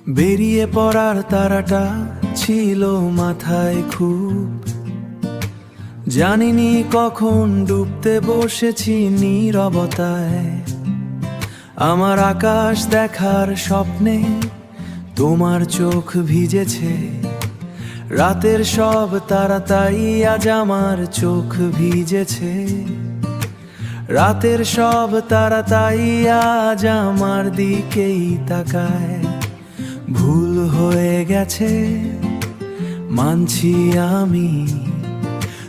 বেরিয়ে পড়ার তারাটা ছিল মাথায় খুব, জানিনি কখন ডুবতে বসেছি নীরবতায়। আমার আকাশ দেখার স্বপ্নে তোমার চোখ ভিজেছে, রাতের সব তারা তাই আজ আমার চোখ ভিজেছে। রাতের সব তারা তাই আজ আমার দিকেই তাকায়। ভুল হয়ে গেছে মানছি আমি,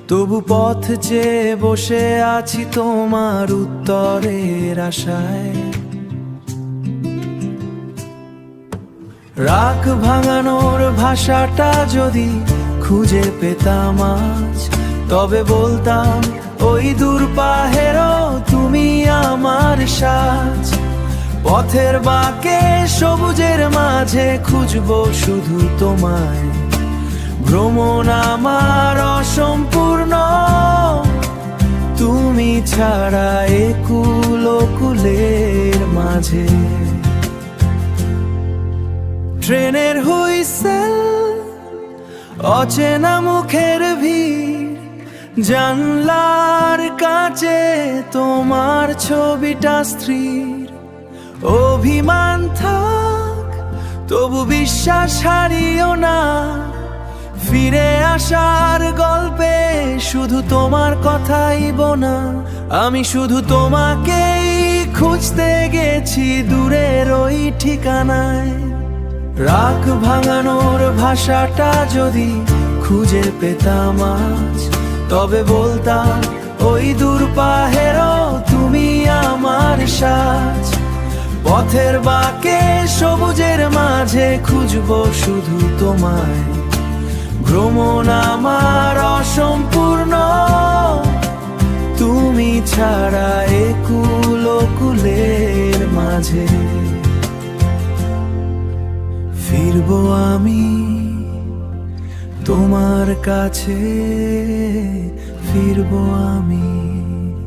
তবু পথ চেয়ে বসে আছি তোমার উত্তরের আশায়। রাগ ভাঙানোর ভাষাটা যদি খুঁজে পেতাম আজ, তবে বলতাম ওই দূর পাহেরো তুমি আমার সাজ। পথের বাঁকে সবুজের মাঝে খুঁজবো শুধু তোমায়, ভ্রমণ আমার অসম্পূর্ণ তুমি ছাড়া একুল কুলের মাঝে। ট্রেনের হুইসেল, অচেনা মুখের ভিড়, জানলার কাছে তোমার ছবিটা স্থির। অভিমান থাক তবু বিশ্বাস হারিও না, ফিরে আসার গল্পে শুধু তোমার কথাই বোনা। আমি শুধু তোমাকেই খুঁজতে গেছি দূরের ওই ঠিকানায়। রাগ ভাঙানোর ভাষাটা যদি খুঁজে পেতাম আজ, তবে বলতাম ওই দূর পাহেরো তুমি আমার সাজ। পথের বাঁকে সবুজের মাঝে খুঁজবো শুধু তোমায়, ভ্রমণ আমার অসম্পূর্ণ তুমি ছাড়া একুল কুলের মাঝে। ফিরবো আমি তোমার কাছে, ফিরবো আমি।